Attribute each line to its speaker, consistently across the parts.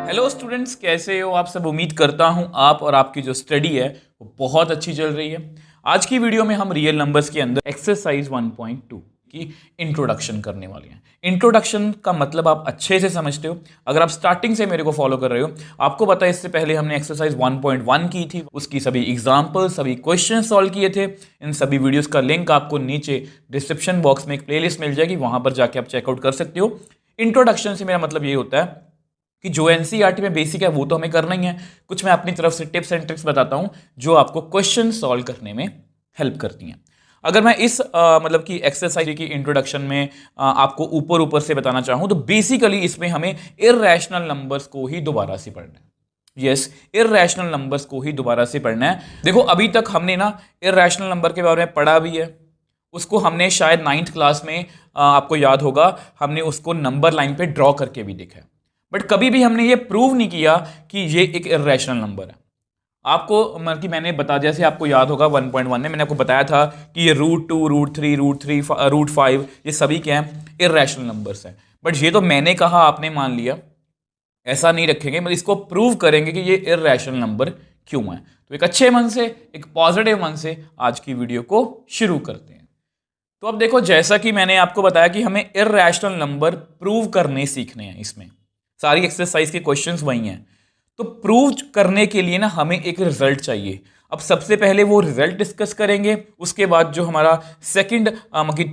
Speaker 1: Hello students, कैसे हो आप सब। उम्मीद करता हूं आप और आपकी जो स्टडी है वो बहुत अच्छी चल रही है। आज की वीडियो में हम रियल नंबर्स के अंदर एक्सरसाइज 1.2 की इंट्रोडक्शन करने वाले हैं। इंट्रोडक्शन का मतलब आप अच्छे से समझते हो अगर आप स्टार्टिंग से मेरे को फॉलो कर रहे हो। आपको पता है इससे पहले हमने एक्सरसाइज 1.1 की थी, उसकी सभी एग्जाम्पल सभी क्वेश्चन सॉल्व किए थे। इन सभी वीडियोस का लिंक आपको नीचे डिस्क्रिप्शन बॉक्स में एक प्लेलिस्ट मिल जाएगी, वहां पर जाके आप चेकआउट कर सकते हो। इंट्रोडक्शन से मेरा मतलब ये होता है कि जो एनसीईआरटी में बेसिक है वो तो हमें करना ही है, कुछ मैं अपनी तरफ से टिप्स एंड ट्रिक्स बताता हूं जो आपको क्वेश्चन सॉल्व करने में हेल्प करती हैं। अगर मैं इस मतलब कि एक्सरसाइज की इंट्रोडक्शन में आपको ऊपर ऊपर से बताना चाहूं तो बेसिकली इसमें हमें इररेशनल नंबर्स को ही दोबारा से पढ़ना है। यस, इररेशनल नंबर्स को ही दोबारा से पढ़ना है। देखो, अभी तक हमने ना इररेशनल नंबर के बारे में पढ़ा भी है, उसको हमने शायद 9th क्लास में आपको याद होगा, हमने उसको नंबर लाइन पे ड्रॉ करके भी देखा है। बट कभी भी हमने ये प्रूव नहीं किया कि ये एक इररेशनल नंबर है। आपको मतलब कि मैंने बता, जैसे आपको याद होगा 1.1 में मैंने आपको बताया था कि ये √2 √3 √5 ये सभी क्या हैं, इररेशनल नंबर्स हैं। बट ये तो मैंने कहा, आपने मान लिया, ऐसा नहीं रखेंगे। मतलब इसको प्रूव करेंगे कि ये इररेशनल नंबर क्यों है। तो एक अच्छे मन से, एक पॉजिटिव मन से आज की वीडियो को शुरू करते हैं। तो अब देखो, जैसा कि मैंने आपको बताया कि हमें इररेशनल नंबर प्रूव करने सीखने हैं। इसमें सारी एक्सरसाइज के क्वेश्चंस वही हैं। तो प्रूव करने के लिए ना हमें एक रिजल्ट चाहिए। अब सबसे पहले वो रिजल्ट डिस्कस करेंगे, उसके बाद जो हमारा सेकंड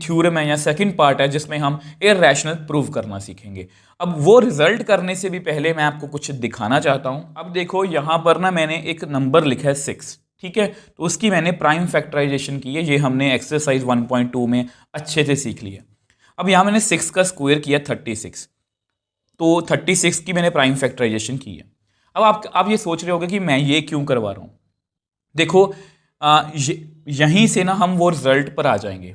Speaker 1: थ्योरम है या सेकंड पार्ट है जिसमें हम इररेशनल प्रूव करना सीखेंगे। अब वो रिजल्ट करने से भी पहले मैं आपको कुछ दिखाना चाहता हूं। अब देखो, यहां पर ना मैंने एक नंबर लिखा है 6, ठीक है। तो उसकी मैंने प्राइम फैक्टराइजेशन की है, ये हमने एक्सरसाइज 1.2 में अच्छे से सीख लिया। अब यहां मैंने 6 का स्क्वायर किया 36, तो 36 की मैंने प्राइम फैक्टराइजेशन की है। अब आप ये सोच रहे होगे कि मैं ये क्यों करवा रहा हूं। देखो, यहीं से ना हम वो रिजल्ट पर आ जाएंगे।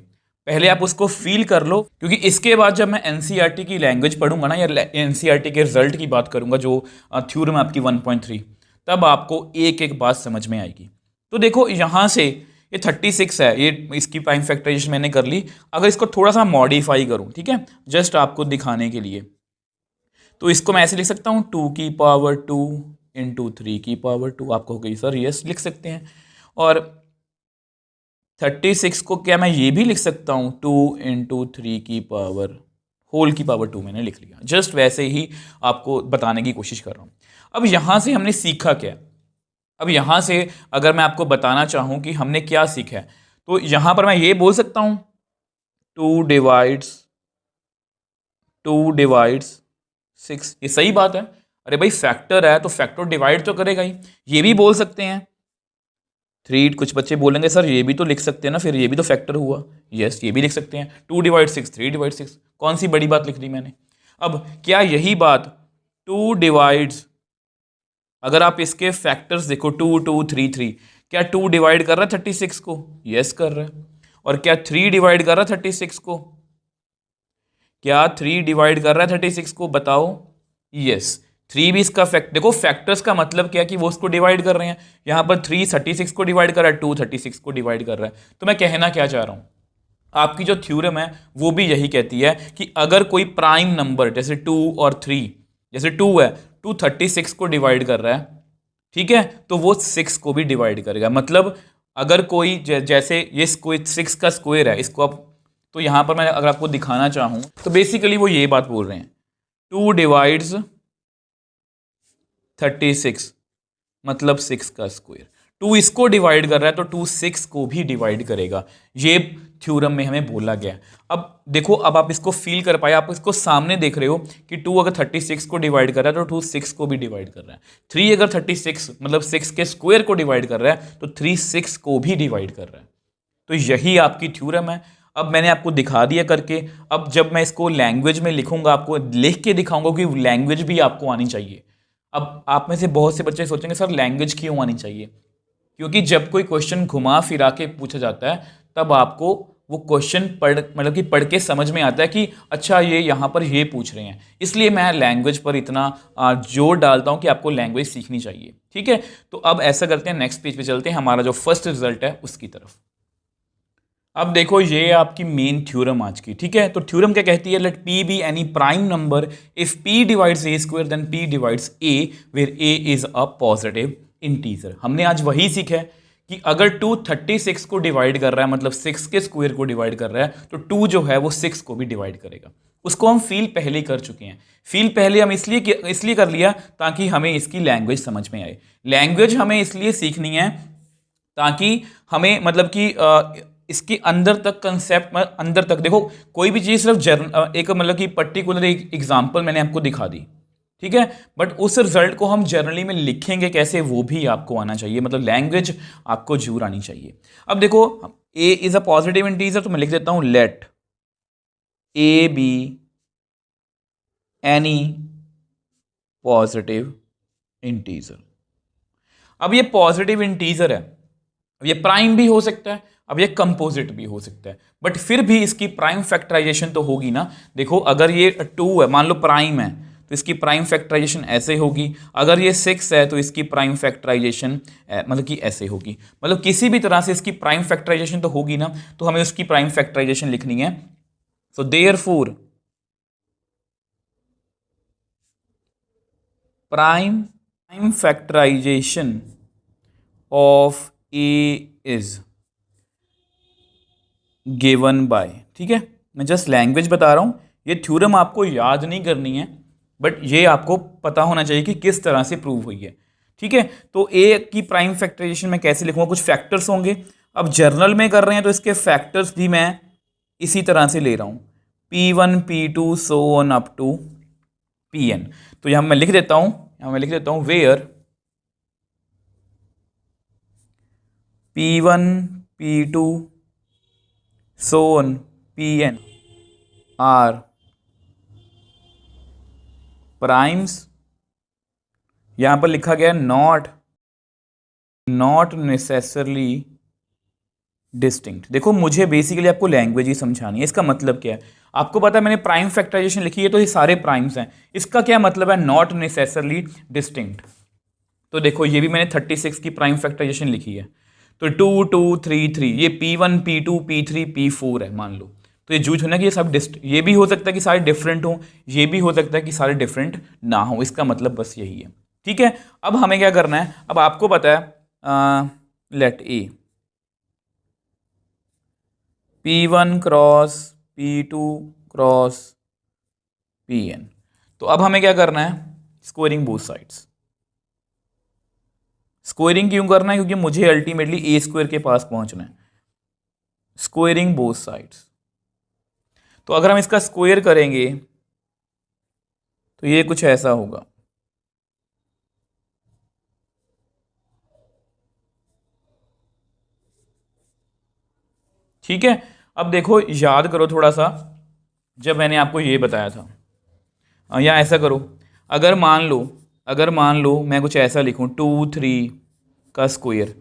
Speaker 1: पहले आप उसको फील कर लो, क्योंकि इसके बाद जब मैं एनसीईआरटी की लैंग्वेज पढ़ूंगा ना, या एनसीईआरटी के रिजल्ट की बात करूंगा जो थ्योरम आपकी 1.3, तब आपको एक एक बात समझ में आएगी। तो देखो, यहां से ये 36 है, ये इसकी प्राइम फैक्टराइजेशन मैंने कर ली। अगर इसको थोड़ा सा मॉडिफाई करूं, ठीक है, जस्ट आपको दिखाने के लिए, तो इसको मैं ऐसे लिख सकता हूँ 2 की पावर 2 इंटू 3 की पावर 2। आपको हो गई सर, यस लिख सकते हैं। और 36 को क्या मैं ये भी लिख सकता हूँ 2 इंटू 3 की पावर होल की पावर 2 मैंने लिख लिया। जस्ट वैसे ही आपको बताने की कोशिश कर रहा हूँ। अब यहाँ से हमने सीखा क्या। अब यहाँ से अगर मैं आपको बताना चाहूँ कि हमने क्या सीखा है, तो यहाँ पर मैं ये बोल सकता हूँ 2 डिवाइड्स 6। ये सही बात है। अरे भाई, फैक्टर है तो फैक्टर डिवाइड तो करेगा ही। ये भी बोल सकते हैं 3। कुछ बच्चे बोलेंगे सर ये भी तो लिख सकते हैं ना, फिर ये भी तो फैक्टर हुआ। यस, ये भी लिख सकते हैं 2 डिवाइड 6 3 डिवाइड 6। कौन सी बड़ी बात लिख दी मैंने। अब क्या यही बात 2 डिवाइड्स, अगर आप इसके फैक्टर्स देखो 2 2 3 3, क्या 2 डिवाइड कर रहा है 36 को। यस कर रहा है। और क्या 3 डिवाइड कर रहा है 36 को। क्या 3 डिवाइड कर रहा है 36 को, बताओ। यस, 3 भी इसका फैक्ट। देखो, फैक्टर्स का मतलब क्या कि वो उसको डिवाइड कर रहे हैं। यहां पर 3 36 को डिवाइड कर रहा है, 2 36 को डिवाइड कर रहा है। तो मैं कहना क्या चाह रहा हूं, आपकी जो थ्योरम है वो भी यही कहती है कि अगर कोई प्राइम नंबर जैसे 2 और 3, जैसे 2 है, 2 36 को डिवाइड कर रहा है, ठीक है, तो वो 6 को भी डिवाइड करेगा। मतलब अगर कोई जैसे ये कोई 6 का स्क्वायर है, इसको आप, तो यहां पर मैं अगर आपको दिखाना चाहूं तो बेसिकली वो ये बात बोल रहे हैं 2 डिवाइड्स 36 मतलब 6 का स्क्वायर। 2 इसको डिवाइड कर रहा है तो 2 6 को भी डिवाइड करेगा। ये थ्योरम में हमें बोला गया। अब देखो, अब आप इसको फील कर पाए, आप इसको सामने देख रहे हो कि 2 अगर 36 को डिवाइड कर रहा है तो 2 6 को भी डिवाइड कर रहा है। 3 अगर 36 मतलब 6 के स्क्वायर को डिवाइड कर रहा है तो 3 6 को भी डिवाइड कर रहा है। तो यही आपकी थ्योरम है। अब मैंने आपको दिखा दिया करके। अब जब मैं इसको लैंग्वेज में लिखूंगा, आपको लिख के दिखाऊंगा कि लैंग्वेज भी आपको आनी चाहिए। अब आप में से बहुत से बच्चे सोचेंगे सर लैंग्वेज क्यों आनी चाहिए, क्योंकि जब कोई क्वेश्चन घुमा फिरा के पूछा जाता है तब आपको वो क्वेश्चन मतलब कि पढ़ के समझ में आता है कि अच्छा ये यहाँ पर ये पूछ रहे हैं। इसलिए मैं लैंग्वेज पर इतना जोर डालता हूँ कि आपको लैंग्वेज सीखनी चाहिए, ठीक है। तो अब ऐसा करते हैं, नेक्स्ट पेज पे चलते हैं, हमारा जो फर्स्ट रिजल्ट है उसकी तरफ। अब देखो ये आपकी मेन थ्योरम आज की, ठीक है। तो थ्योरम क्या कहती है, let p be any prime number if p divides a square then p divides a where a is a positive integer. हमने आज वही सीखा है कि अगर 2 36 को डिवाइड कर रहा है, मतलब 6 के स्क्वायर को डिवाइड कर रहा है, तो 2 जो है वो 6 को भी डिवाइड करेगा। उसको हम फील पहले कर चुके हैं। फील पहले हम इसलिए कर लिया ताकि हमें इसकी लैंग्वेज समझ में आए। लैंग्वेज हमें इसलिए सीखनी है ताकि हमें मतलब कि इसके अंदर तक कंसेप्ट, अंदर तक देखो कोई भी चीज़ सिर्फ एक मतलब कि पर्टिकुलर एक एग्जांपल मैंने आपको दिखा दी, ठीक है, बट उस रिजल्ट को हम जनरली में लिखेंगे कैसे वो भी आपको आना चाहिए, मतलब लैंग्वेज आपको जरूर आनी चाहिए। अब देखो a is a positive integer, तो मैं लिख देता हूं let a be any positive integer. अब ये पॉजिटिव इंटीजर है, अब ये प्राइम भी हो सकता है, अब ये कंपोजिट भी हो सकता है, बट फिर भी इसकी प्राइम फैक्टराइजेशन तो होगी ना। देखो अगर ये 2 है, मान लो प्राइम है, तो इसकी प्राइम फैक्टराइजेशन ऐसे होगी। अगर ये 6 है तो इसकी प्राइम फैक्टराइजेशन मतलब कि ऐसे होगी। मतलब किसी भी तरह से इसकी प्राइम फैक्टराइजेशन तो होगी ना, तो हमें उसकी प्राइम फैक्टराइजेशन लिखनी है। So therefore prime factorization of a is given by, ठीक है, मैं जस्ट लैंग्वेज बता रहा हूं। ये थ्योरम आपको याद नहीं करनी है, बट ये आपको पता होना चाहिए कि किस तरह से प्रूव हुई है, ठीक है। तो ए की प्राइम फैक्टराइजेशन मैं कैसे लिखूंगा, कुछ फैक्टर्स होंगे। अब जर्नल में कर रहे हैं तो इसके फैक्टर्स भी मैं इसी तरह से ले रहा हूं, P1 P2 so on up to Pn। तो यहां मैं लिख देता हूं where P1 P2 so on Pn are primes। यहां पर लिखा गया नॉट नेसेसरली डिस्टिंक्ट। देखो मुझे बेसिकली आपको लैंग्वेज ही समझानी है। इसका मतलब क्या है आपको पता है, मैंने प्राइम फैक्टराइजेशन लिखी है तो ये सारे प्राइम्स हैं। इसका क्या मतलब है नॉट नेसेसरली डिस्टिंक्ट। तो देखो ये भी मैंने 36 की प्राइम फैक्टराइजेशन लिखी है, तो 2 2 3 3 ये P1 P2 P3 P4 है मान लो। तो ये जूझ होना कि ये सब ये भी हो सकता है कि सारे डिफरेंट हो, ये भी हो सकता है कि सारे डिफरेंट ना हो। इसका मतलब बस यही है, ठीक है। अब हमें क्या करना है, अब आपको पता है लेट ए P1 cross P2 cross Pn। तो अब हमें क्या करना है, स्क्वायरिंग बोथ साइड्स। स्क्वायरिंग क्यों करना है, क्योंकि मुझे अल्टीमेटली ए स्क्वायर के पास पहुंचना है। स्क्वायरिंग बोथ साइड्स, तो अगर हम इसका स्क्वायर करेंगे तो ये कुछ ऐसा होगा, ठीक है। अब देखो याद करो थोड़ा सा, जब मैंने आपको ये बताया था, या ऐसा करो, अगर मान लो मैं कुछ ऐसा लिखूं 2 3 का स्क्वायर,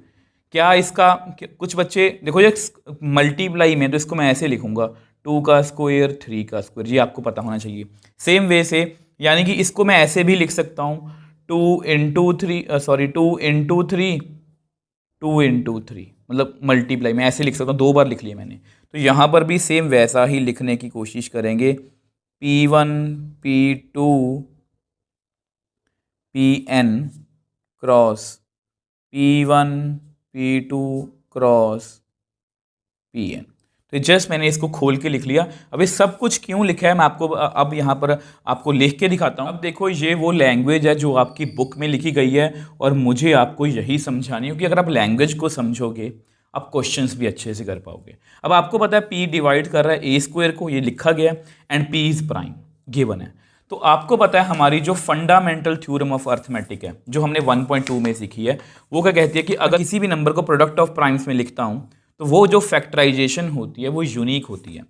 Speaker 1: क्या इसका कुछ बच्चे देखो ये मल्टीप्लाई में, तो इसको मैं ऐसे लिखूंगा 2 का स्क्वायर 3 का स्क्वायर, ये आपको पता होना चाहिए। सेम वे से यानी कि इसको मैं ऐसे भी लिख सकता हूँ 2 इंटू 3 मतलब मल्टीप्लाई में ऐसे लिख सकता हूँ, 2 बार लिख लिया मैंने। तो यहाँ पर भी सेम वैसा ही लिखने की कोशिश करेंगे, P1 P2 Pn cross P1 P2 cross Pn। तो जस्ट मैंने इसको खोल के लिख लिया। अब ये सब कुछ क्यों लिखा है मैं आपको अब यहाँ पर आपको लिख के दिखाता हूँ। अब देखो ये वो लैंग्वेज है जो आपकी बुक में लिखी गई है और मुझे आपको यही समझानी है, क्योंकि अगर आप लैंग्वेज को समझोगे आप क्वेश्चंस भी अच्छे से कर पाओगे। अब आपको पता है P डिवाइड कर रहा है ए स्क्वायर को, ये लिखा गया and P is prime given है। तो आपको पता है हमारी जो फंडामेंटल थ्योरम ऑफ अर्थमेटिक है जो हमने 1.2 में सीखी है, वो क्या कहती है कि अगर किसी भी नंबर को प्रोडक्ट ऑफ प्राइम्स में लिखता हूँ तो वो जो फैक्टराइजेशन होती है वो यूनिक होती है।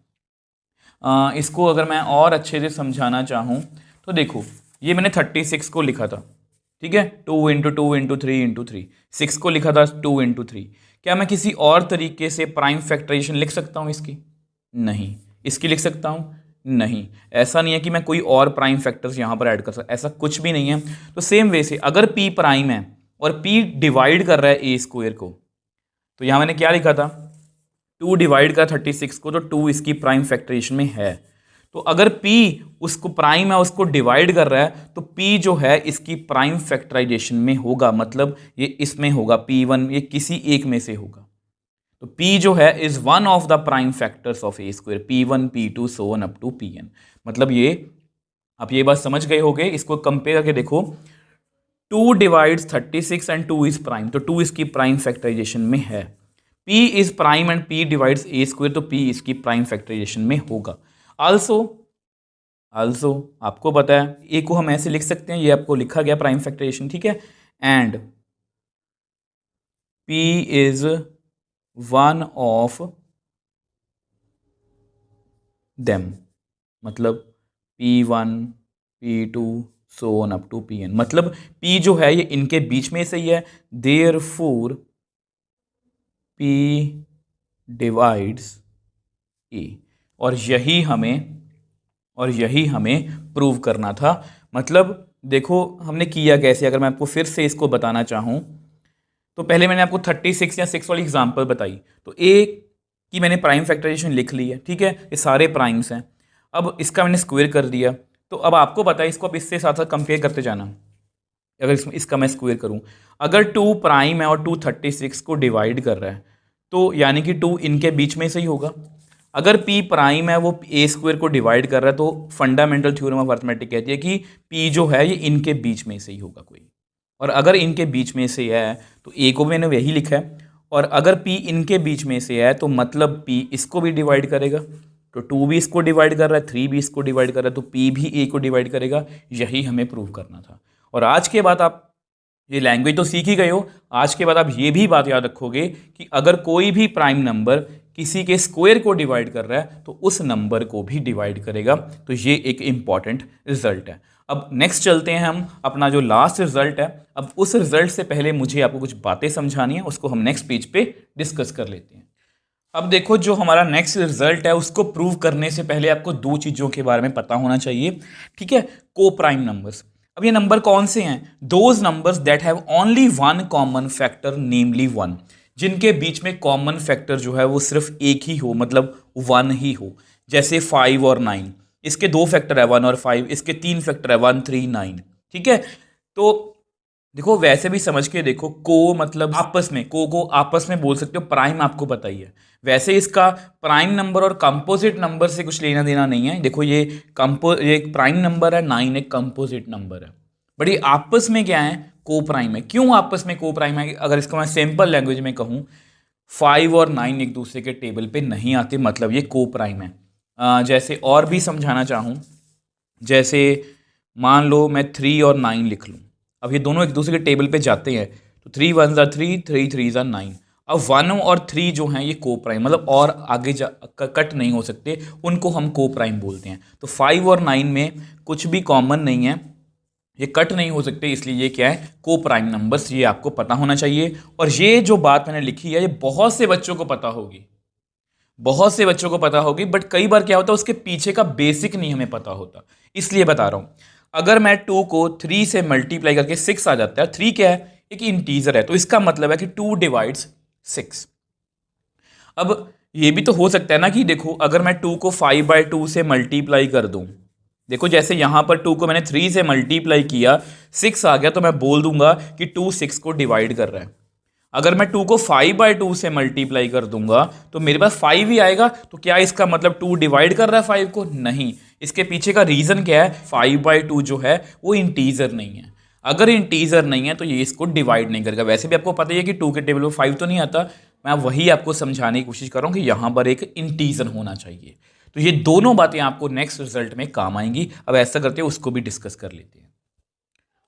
Speaker 1: इसको अगर मैं और अच्छे से समझाना चाहूँ तो देखो ये मैंने 36 को लिखा था, ठीक है, 2 इंटू 2 इंटू 3 इंटू 3, 6 को लिखा था 2 इंटू 3। क्या मैं किसी और तरीके से प्राइम फैक्टराइजेशन लिख सकता हूँ इसकी? नहीं। इसकी लिख सकता हूँ? नहीं। ऐसा नहीं है कि मैं कोई और प्राइम फैक्टर्स यहाँ पर ऐड कर सकता, ऐसा कुछ भी नहीं है। तो सेम वे से अगर P प्राइम है और P डिवाइड कर रहा है ए स्क्वायर को, तो यहाँ मैंने क्या लिखा था 2 डिवाइड कर 36 को, तो 2 इसकी प्राइम फैक्टराइजेशन में है। तो अगर p उसको प्राइम है उसको डिवाइड कर रहा है तो p जो है इसकी प्राइम फैक्टराइजेशन में होगा, मतलब ये इसमें होगा p1, ये किसी एक में से होगा। तो p जो है is one of the prime factors of a square, p1 p2 so on up to pn। मतलब ये आप ये बात समझ गए होगे। इसको कंपेयर करके देखो, 2 डिवाइड्स 36 एंड 2 इज प्राइम, तो 2 इसकी प्राइम फैक्टराइजेशन में है। p is prime and p divides A square, तो p इसकी प्राइम फैक्टराइजेशन में होगा। आल्सो आपको पता है ए को हम ऐसे लिख सकते हैं, ये आपको लिखा गया प्राइम फैक्टराइजेशन, ठीक है। And p is one of them, मतलब p1 p2 so on up to pn, मतलब p जो है ये इनके बीच में से ही है, देयरफॉर p डिवाइड्स a। और यही हमें प्रूव करना था। मतलब देखो हमने किया कैसे, अगर मैं आपको फिर से इसको बताना चाहूँ तो पहले मैंने आपको 36 या 6 वाली एग्जांपल बताई, तो a की मैंने प्राइम फैक्टराइजेशन लिख ली है, ठीक है, ये सारे प्राइम्स हैं। अब इसका मैंने स्क्वायर कर दिया, तो अब आपको पता है इसको आप इससे साथ साथ कंपेयर करते जाना। अगर इसका मैं स्क्वायर करूँ, अगर 2 प्राइम है और 2 36 को डिवाइड कर रहा है, तो यानी कि 2 इनके बीच में से ही होगा। अगर p प्राइम है वो ए स्क्वायर को डिवाइड कर रहा है, तो फंडामेंटल थ्योरम ऑफ अर्थमेटिक कहती है कि p जो है ये इनके बीच में से ही होगा कोई। और अगर इनके बीच में से है तो a को मैंने वही लिखा है, और अगर p इनके बीच में से है तो मतलब p इसको भी डिवाइड करेगा, तो 2 भी इसको डिवाइड कर रहा है, 3 भी इसको डिवाइड कर रहा है, तो p भी a को डिवाइड करेगा। यही हमें प्रूव करना था। और आज के बाद आप ये लैंग्वेज तो सीख ही गए हो, आज के बाद आप ये भी बात याद रखोगे कि अगर कोई भी प्राइम नंबर किसी के स्क्वायर को डिवाइड कर रहा है तो उस नंबर को भी डिवाइड करेगा। तो ये एक इंपॉर्टेंट रिजल्ट है। अब नेक्स्ट चलते हैं हम अपना जो लास्ट रिजल्ट है। अब उस रिजल्ट से पहले मुझे आपको कुछ बातें समझानी है, उसको हम नेक्स्ट पेज पे डिस्कस कर लेते हैं। अब देखो जो हमारा नेक्स्ट रिजल्ट है उसको प्रूव करने से पहले आपको 2 चीज़ों के बारे में पता होना चाहिए, ठीक है। को प्राइम नंबर्स। अब ये नंबर कौन से हैं? Those numbers that have only one common factor namely 1, जिनके बीच में कॉमन फैक्टर जो है वो सिर्फ एक ही हो, मतलब 1 ही हो। जैसे 5 और 9, इसके 2 फैक्टर है 1 और 5, इसके 3 फैक्टर है 1 3 9, ठीक है। तो देखो वैसे भी समझ के देखो, को मतलब आपस में, को आपस में बोल सकते हो, प्राइम आपको पता ही है। वैसे इसका प्राइम नंबर और कंपोजिट नंबर से कुछ लेना देना नहीं है। देखो ये एक प्राइम नंबर है, 9 एक कंपोजिट नंबर है, बट ये आपस में क्या है? को प्राइम है। क्यों आपस में को प्राइम है? अगर इसको मैं सिंपल लैंग्वेज में कहूँ, 5 और 9 एक दूसरे के टेबल पे नहीं आते, मतलब ये को प्राइम है। जैसे और भी समझाना चाहूँ, जैसे मान लो मैं 3 और 9 लिख लूँ, अब ये दोनों एक दूसरे के टेबल पे जाते हैं, तो 3 1 3, 3 3 9। अब 1 और 3 जो हैं ये को प्राइम, मतलब और आगे कट नहीं हो सकते, उनको हम को प्राइम बोलते हैं। तो 5 और 9 में कुछ भी कॉमन नहीं है, ये कट नहीं हो सकते, इसलिए ये क्या है? को प्राइम नंबर्स। ये आपको पता होना चाहिए। और ये जो बात मैंने लिखी है ये बहुत से बच्चों को पता होगी, बहुत से बच्चों को पता होगी, बट कई बार क्या होता है उसके पीछे का बेसिक नहीं हमें पता होता, इसलिए बता रहा हूं। अगर मैं 2 को 3 से मल्टीप्लाई करके 6 आ जाता है, 3 क्या है? एक इंटीजर है, तो इसका मतलब है कि 2 डिवाइड्स 6। अब ये भी तो हो सकता है ना कि देखो अगर मैं 2 को 5/2 से मल्टीप्लाई कर दूं, देखो जैसे यहां पर 2 को मैंने 3 से मल्टीप्लाई किया, 6 आ गया, तो मैं बोल दूंगा कि 2 6 को डिवाइड कर रहा है। अगर मैं 2 को 5/2 से मल्टीप्लाई कर दूंगा तो मेरे पास 5 ही आएगा, तो क्या इसका मतलब 2 डिवाइड कर रहा है 5 को? नहीं। इसके पीछे का रीजन क्या है? 5/2 जो है वो इंटीजर नहीं है। अगर इंटीजर नहीं है तो ये इसको डिवाइड नहीं करेगा। वैसे भी आपको पता ही है कि 2 के टेबल में 5 तो नहीं आता, मैं वही आपको समझाने की कोशिश कर रहा हूँ कि यहाँ पर एक इंटीजर होना चाहिए। तो ये दोनों बातें आपको नेक्स्ट रिजल्ट में काम आएंगी। अब ऐसा करते हैं उसको भी डिस्कस कर लेते हैं।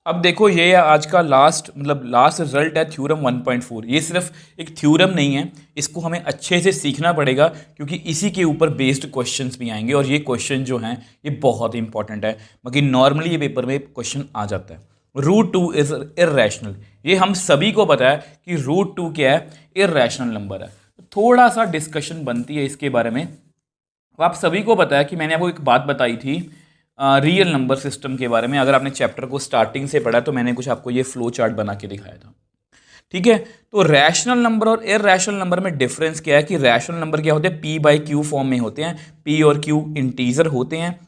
Speaker 1: अब देखो ये आज का लास्ट रिजल्ट है थ्योरम 1.4। ये सिर्फ एक थ्योरम नहीं है, इसको हमें अच्छे से सीखना पड़ेगा क्योंकि इसी के ऊपर बेस्ड क्वेश्चंस भी आएंगे, और ये क्वेश्चन जो हैं ये बहुत इंपॉर्टेंट है, बाकी नॉर्मली ये पेपर में क्वेश्चन आ जाता है। √2 इज इर्रेशनल। ये हम सभी को पता है कि √2 क्या है? इर्रेशनल नंबर है। थोड़ा सा डिस्कशन बनती है इसके बारे में। आप सभी को पता है कि मैंने आपको एक बात बताई थी रियल नंबर सिस्टम के बारे में। अगर आपने चैप्टर को स्टार्टिंग से पढ़ा तो मैंने कुछ आपको ये फ्लो चार्ट बना के दिखाया था। ठीक है। तो रैशनल नंबर और इरैशनल नंबर में डिफरेंस क्या है कि रैशनल नंबर क्या होते हैं, पी बाई क्यू फॉर्म में होते हैं, पी और क्यू इंटीजर होते हैं,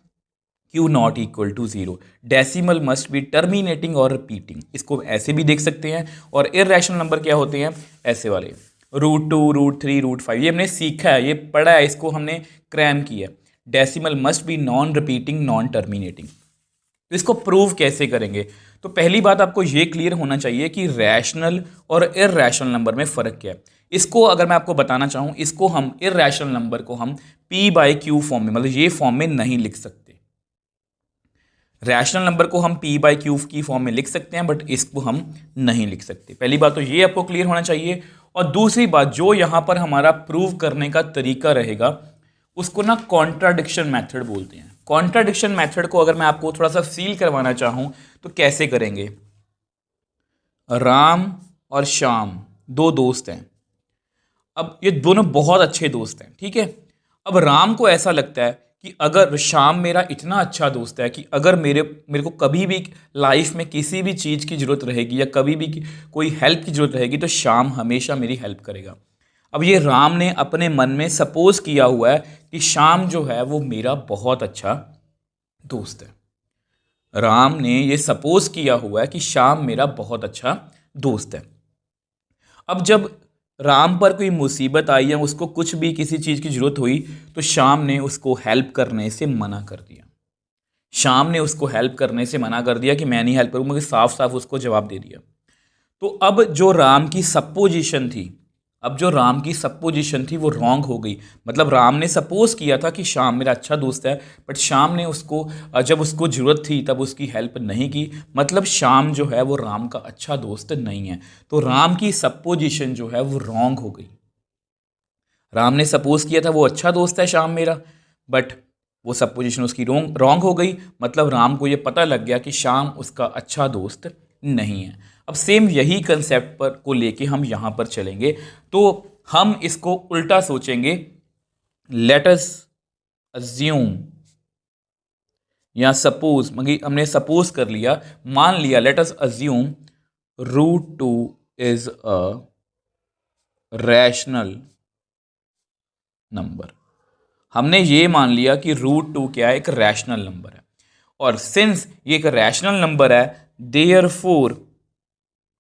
Speaker 1: q not equal to zero, decimal must be terminating और रिपीटिंग, इसको ऐसे भी देख सकते हैं। और इरैशनल नंबर क्या होते हैं, ऐसे वाले, √2, √3, √5, ये हमने सीखा है, ये पढ़ा है, इसको हमने क्रैम किया। Decimal must B non repeating non terminating. तो इसको प्रूव कैसे करेंगे, तो पहली बात आपको ये क्लियर होना चाहिए कि रैशनल और इरैशनल नंबर में फ़र्क क्या है। इसको अगर मैं आपको बताना चाहूँ, इसको हम इरैशनल नंबर को हम पी बाई क्यू फॉर्म में, मतलब ये फॉर्म में नहीं लिख सकते। रैशनल नंबर को हम पी बाई क्यू की फॉर्म में लिख सकते हैं, बट इसको हम नहीं लिख सकते। पहली बात तो ये आपको क्लियर होना चाहिए। और दूसरी बात, जो यहाँ पर हमारा प्रूव करने का तरीका रहेगा उसको ना कॉन्ट्राडिक्शन मेथड बोलते हैं। कॉन्ट्राडिक्शन मेथड को अगर मैं आपको थोड़ा सा फील करवाना चाहूँ तो कैसे करेंगे, राम और श्याम दो दोस्त हैं, अब ये दोनों बहुत अच्छे दोस्त हैं, ठीक है। अब राम को ऐसा लगता है कि अगर श्याम मेरा इतना अच्छा दोस्त है कि अगर मेरे को कभी भी लाइफ में किसी भी चीज़ की ज़रूरत रहेगी या कभी भी कोई हेल्प की ज़रूरत रहेगी तो श्याम हमेशा मेरी हेल्प करेगा। अब ये राम ने अपने मन में सपोज किया हुआ है कि श्याम जो है वो मेरा बहुत अच्छा दोस्त है। राम ने ये सपोज किया हुआ है कि श्याम मेरा बहुत अच्छा दोस्त है। अब जब राम पर कोई मुसीबत आई या उसको कुछ भी किसी चीज़ की ज़रूरत हुई तो श्याम ने उसको हेल्प करने से मना कर दिया। श्याम ने उसको हेल्प करने से मना कर दिया कि मैं नहीं हेल्प करूँगा, साफ साफ उसको जवाब दे दिया। तो अब जो राम की सपोजिशन थी, वो रॉन्ग हो गई। मतलब राम ने सपोज किया था कि श्याम मेरा अच्छा दोस्त है, बट श्याम ने उसको जब उसको ज़रूरत थी तब उसकी हेल्प नहीं की, मतलब श्याम जो है वो राम का अच्छा दोस्त नहीं है। तो राम की सपोजिशन जो है वो रॉन्ग हो गई। राम ने सपोज किया था वो अच्छा दोस्त है श्याम मेरा, बट वो सपोजिशन उसकी रॉन्ग हो गई। मतलब राम को ये पता लग गया कि श्याम उसका अच्छा दोस्त नहीं है। अब सेम यही कंसेप्ट पर को लेके हम यहाँ पर चलेंगे, तो हम इसको उल्टा सोचेंगे। लेट अस अज्यूम या सपोज, मगर हमने सपोज कर लिया, मान लिया, let us assume √2 is a rational number. हमने ये मान लिया कि √2 क्या है, एक रैशनल नंबर है। और सिंस ये एक रैशनल नंबर है, देयरफॉर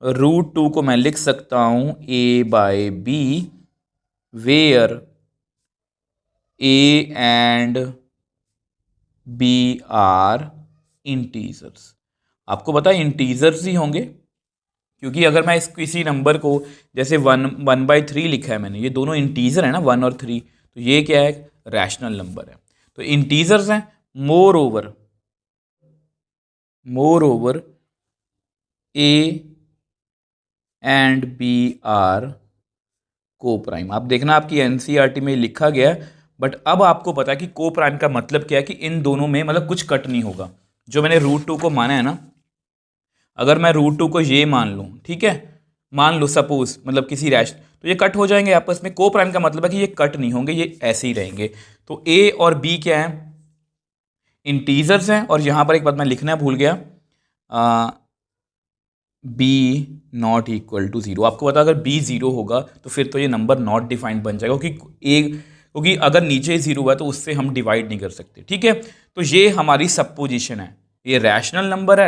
Speaker 1: √2 को मैं लिख सकता हूं a by b, where a and b are integers. आपको पता है इंटीजर्स ही होंगे, क्योंकि अगर मैं इस किसी नंबर को जैसे 1/3 लिखा है मैंने, ये दोनों इंटीजर है ना, 1 और 3, तो ये क्या है, रैशनल नंबर है, तो इंटीजर्स हैं। Moreover a and b are coprime. आप देखना आपकी एनसीईआरटी में लिखा गया है, बट अब आपको पता है कि को प्राइम का मतलब क्या है, कि इन दोनों में मतलब कुछ कट नहीं होगा। जो मैंने √2 को माना है ना, अगर मैं √2 को ये मान लूँ, ठीक है, मान लो सपोज, मतलब किसी रैश, तो ये कट हो जाएंगे आपस में। को प्राइम का मतलब है कि ये कट नहीं होंगे, ये ऐसे ही रहेंगे। तो a और b क्या है, इंटीजर्स हैं। और यहाँ पर एक बात मैं लिखना भूल गया, b नॉट इक्वल टू 0। आपको पता अगर b 0 होगा तो फिर तो ये नंबर नॉट डिफाइंड बन जाएगा, क्योंकि अगर नीचे 0 हुआ तो उससे हम डिवाइड नहीं कर सकते, ठीक है। तो ये हमारी सपोजिशन है, ये रैशनल नंबर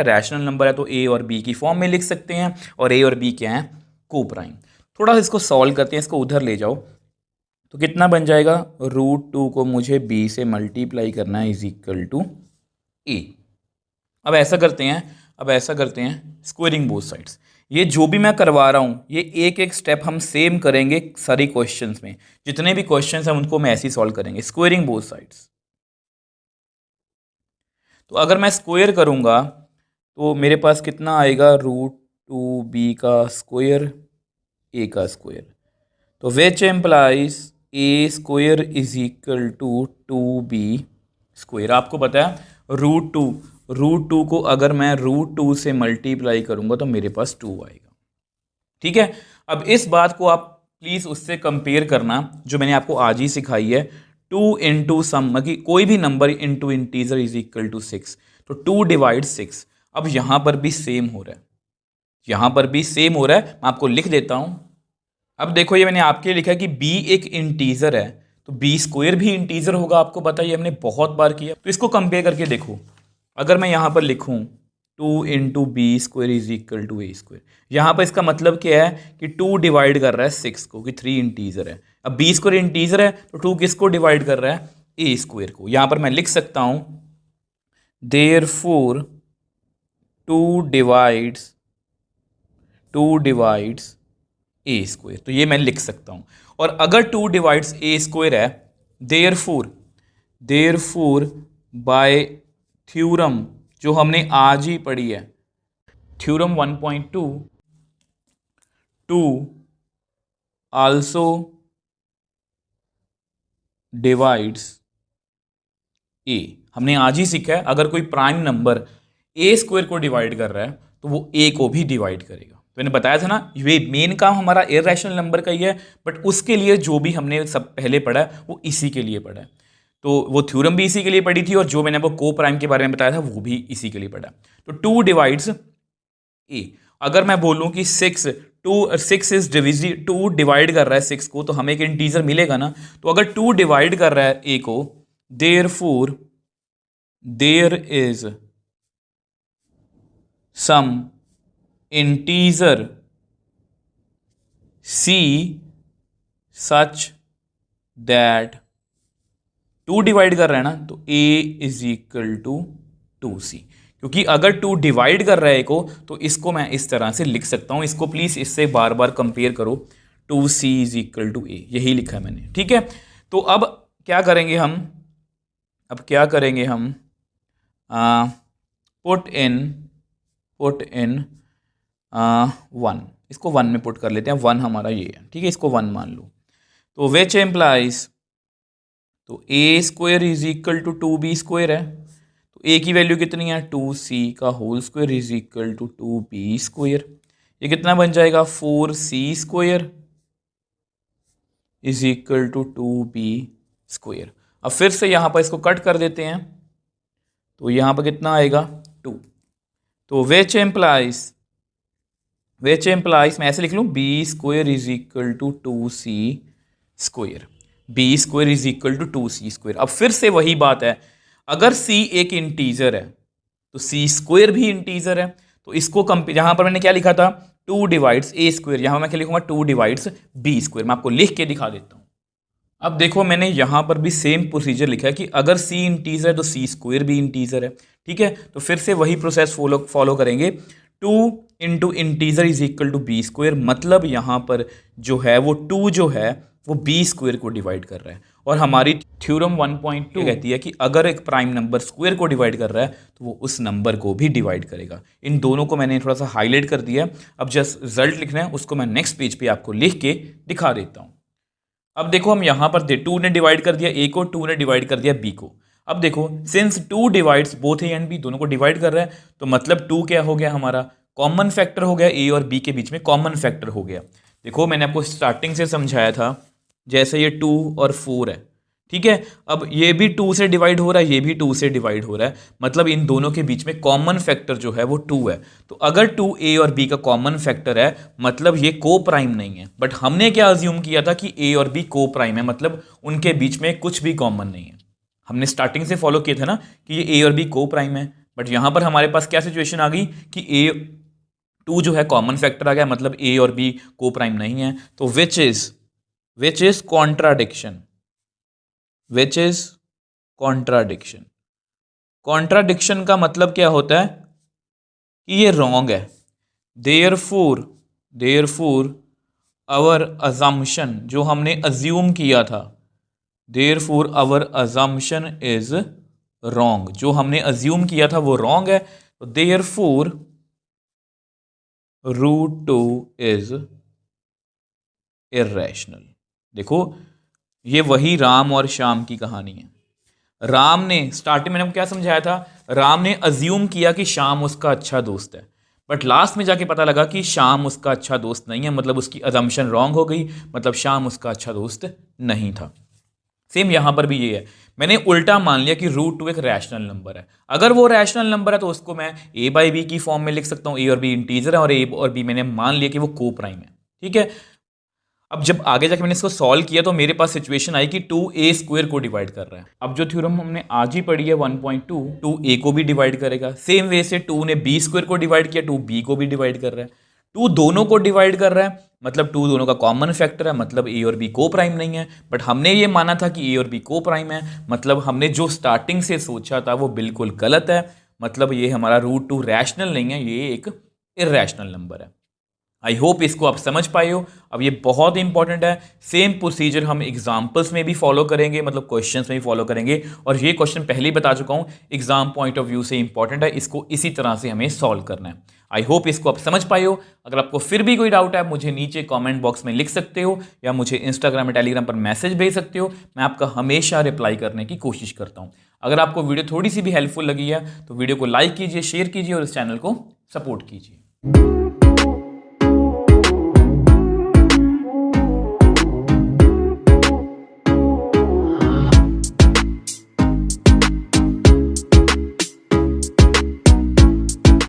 Speaker 1: है, तो a और b की फॉर्म में लिख सकते हैं, और a और b क्या है, को प्राइम। थोड़ा सा इसको सॉल्व करते हैं, इसको उधर ले जाओ, तो कितना बन जाएगा, √2 को मुझे b से मल्टीप्लाई करना है इज इक्वल टू a। अब ऐसा करते हैं स्क्वेयरिंग बोथ साइड्स। ये जो भी मैं करवा रहा हूँ ये एक एक स्टेप हम सेम करेंगे सारी क्वेश्चंस में, जितने भी क्वेश्चंस हैं उनको मैं ऐसे ही सॉल्व करेंगे, स्क्वेयरिंग बोथ साइड्स। तो अगर मैं स्क्वायर करूँगा तो मेरे पास कितना आएगा, √2b का स्क्वायर a का स्क्वायर, तो which implies a square is equal to 2b square. आपको पता है √2 को अगर मैं √2 से मल्टीप्लाई करूंगा तो मेरे पास 2 आएगा, ठीक है। अब इस बात को आप प्लीज़ उससे कंपेयर करना जो मैंने आपको आज ही सिखाई है, 2 इंटू सम, कि कोई भी number into integer is equal to 6, तो 2 डिवाइड 6। अब यहाँ पर भी सेम हो रहा है, यहाँ पर भी सेम हो रहा है, मैं आपको लिख देता हूँ। अब देखो ये मैंने आपके लिए लिखा है कि b एक इंटीजर है, तो b स्क्वायर भी इंटीजर होगा, आपको पता है, ये हमने बहुत बार किया। तो इसको कंपेयर करके देखो, अगर मैं यहाँ पर लिखूँ 2 into b square is equal to a square, यहाँ पर इसका मतलब क्या है कि 2 डिवाइड कर रहा है 6 को, कि 3 इंटीजर है। अब बी स्क्वायर इंटीजर है तो 2 किसको डिवाइड कर रहा है, ए स्क्वायर को। यहाँ पर मैं लिख सकता हूँ देयरफॉर 2 डिवाइड्स ए स्क्वायर, तो ये मैं लिख सकता हूँ। और अगर 2 डिवाइड्स ए स्क्वायर है, देयरफॉर बाय थ्योरम जो हमने आज ही पढ़ी है, थ्योरम 1.2, 2 आल्सो डिवाइड्स ए, हमने आज ही सीखा है अगर कोई प्राइम नंबर ए स्क्वायर को डिवाइड कर रहा है तो वो ए को भी डिवाइड करेगा। तो मैंने बताया था ना, ये मेन काम हमारा इर्रेशनल नंबर का ही है, बट उसके लिए जो भी हमने सब पहले पढ़ा है वो इसी के लिए पढ़ा है। तो वो थ्योरम भी इसी के लिए पढ़ी थी, और जो मैंने आपको को प्राइम के बारे में बताया था वो भी इसी के लिए पढ़ा। तो 2 डिवाइड्स ए, अगर मैं बोलूं कि 6 इज डिविजिबल, 2 डिवाइड कर रहा है 6 को, तो हमें एक इंटीजर मिलेगा ना। तो अगर 2 डिवाइड कर रहा है ए को, therefore there is some integer c such that 2 divide कर रहा है ना, तो a is equal to 2c, क्योंकि अगर 2 डिवाइड कर रहा है a को तो इसको मैं इस तरह से लिख सकता हूं। इसको प्लीज इससे बार बार कंपेयर करो, 2c is equal to a, यही लिखा है मैंने, ठीक है। तो अब क्या करेंगे हम, पुट इन 1, इसको 1 में पुट कर लेते हैं, 1 हमारा ये है, ठीक है, इसको 1 मान लो। तो विच एम्प्लाइज, तो a square is equal to 2b square है, तो ए की वैल्यू कितनी है, 2c का whole square is equal to 2b square. ये कितना बन जाएगा, 4c square is equal to 2b square. अब फिर से यहाँ पर इसको कट कर देते हैं, तो यहाँ पर कितना आएगा, 2। तो विच एम्प्लाइज मैं ऐसे लिख लूँ, b square is equal to 2c square, b square is equal to 2c square. अब फिर से वही बात है, अगर c एक इंटीजर है तो c स्क्वायर भी इंटीजर है। तो इसको यहाँ पर मैंने क्या लिखा था, 2 डिवाइड्स ए स्क्वायर, यहाँ मैं क्या लिखूंगा, 2 डिवाइड्स बी स्क्वायर। मैं आपको लिख के दिखा देता हूँ। अब देखो मैंने यहाँ पर भी सेम प्रोसीजर लिखा है कि अगर c इंटीजर है तो c स्क्वायर भी इंटीजर है, ठीक है। तो फिर से वही प्रोसेस फॉलो करेंगे, 2 into integer is equal to b square, मतलब यहाँ पर जो है वो 2 जो है वो बी स्क्वायर को डिवाइड कर रहा है। और हमारी थ्योरम 1.2 कहती है कि अगर एक प्राइम नंबर स्क्वायर को डिवाइड कर रहा है तो वो उस नंबर को भी डिवाइड करेगा। इन दोनों को मैंने थोड़ा सा हाईलाइट कर दिया। अब जस्ट रिजल्ट लिखना है, उसको मैं नेक्स्ट पेज पे आपको लिख के दिखा देता हूँ। अब देखो हम यहाँ पर 2 ने डिवाइड कर दिया ए को, 2 ने डिवाइड कर दिया बी को। अब देखो since 2 divides both a and b, दोनों को डिवाइड कर रहा है, तो मतलब 2 क्या हो गया, हमारा कॉमन फैक्टर हो गया, ए और बी के बीच में कॉमन फैक्टर हो गया। देखो मैंने आपको स्टार्टिंग से समझाया था, जैसे ये 2 और 4 है, ठीक है। अब ये भी 2 से डिवाइड हो रहा है, ये भी 2 से डिवाइड हो रहा है, मतलब इन दोनों के बीच में कॉमन फैक्टर जो है वो 2 है। तो अगर 2 ए और बी का कॉमन फैक्टर है, मतलब ये को प्राइम नहीं है। बट हमने क्या अज्यूम किया था कि ए और बी को प्राइम है, मतलब उनके बीच में कुछ भी कॉमन नहीं है। हमने स्टार्टिंग से फॉलो किया था ना कि ये ए और बी को प्राइम है, बट यहां पर हमारे पास क्या सिचुएशन आ गई कि ए 2 जो है कॉमन फैक्टर आ गया, मतलब ए और बी को प्राइम नहीं है। तो विच इज कॉन्ट्राडिक्शन, कॉन्ट्राडिक्शन का मतलब क्या होता है कि ये रॉन्ग है। देयरफॉर आवर अजम्पशन, जो हमने अज्यूम किया था, therefore our assumption is wrong, जो हमने अज्यूम किया था वो रॉन्ग है। तो देयरफॉर √2 इज इर्रेशनल। देखो ये वही राम और श्याम की कहानी है। राम ने स्टार्टिंग में मैंने क्या समझाया था, राम ने अज्यूम किया कि श्याम उसका अच्छा दोस्त है, बट लास्ट में जाके पता लगा कि श्याम उसका अच्छा दोस्त नहीं है, मतलब उसकी अजम्पशन रॉन्ग हो गई, मतलब श्याम उसका अच्छा दोस्त नहीं था। सेम यहाँ पर भी ये है, मैंने उल्टा मान लिया कि √2 एक रैशनल नंबर है। अगर वो रैशनल नंबर है तो उसको मैं a/b की फॉर्म में लिख सकता हूँ, a और b इंटीजर है और a और b मैंने मान लिया कि वो को प्राइम है, ठीक है। अब जब आगे जाके मैंने इसको सॉल्व किया तो मेरे पास सिचुएशन आई कि 2a² को डिवाइड कर रहा है। अब जो थ्योरम हमने आज ही पढ़ी है 1.2, 2a को भी डिवाइड करेगा। सेम वे से 2 ने b² को डिवाइड किया, 2b को भी डिवाइड कर रहा है। 2 दोनों को डिवाइड कर रहा है, मतलब 2 दोनों का कॉमन फैक्टर है, मतलब a और b को प्राइम नहीं है। बट हमने ये माना था कि a और b को प्राइम है, मतलब हमने जो स्टार्टिंग से सोचा था वो बिल्कुल गलत है। मतलब ये हमारा √2 रैशनल नहीं है, ये एक इरैशनल नंबर है। आई होप इसको आप समझ पाए हो। अब ये बहुत इंपॉर्टेंट है, सेम प्रोसीजर हम एग्जाम्पल्स में भी फॉलो करेंगे, मतलब क्वेश्चंस में भी फॉलो करेंगे। और ये क्वेश्चन पहले ही बता चुका हूँ, एग्जाम पॉइंट ऑफ व्यू से इंपॉर्टेंट है, इसको इसी तरह से हमें सॉल्व करना है। आई होप इसको आप समझ पाए हो। अगर आपको फिर भी कोई डाउट है मुझे नीचे कमेंट बॉक्स में लिख सकते हो या मुझे इंस्टाग्राम या टेलीग्राम पर मैसेज भेज सकते हो, मैं आपका हमेशा रिप्लाई करने की कोशिश करता हूँ। अगर आपको वीडियो थोड़ी सी भी हेल्पफुल लगी है तो वीडियो को लाइक कीजिए, शेयर कीजिए और इस चैनल को सपोर्ट कीजिए।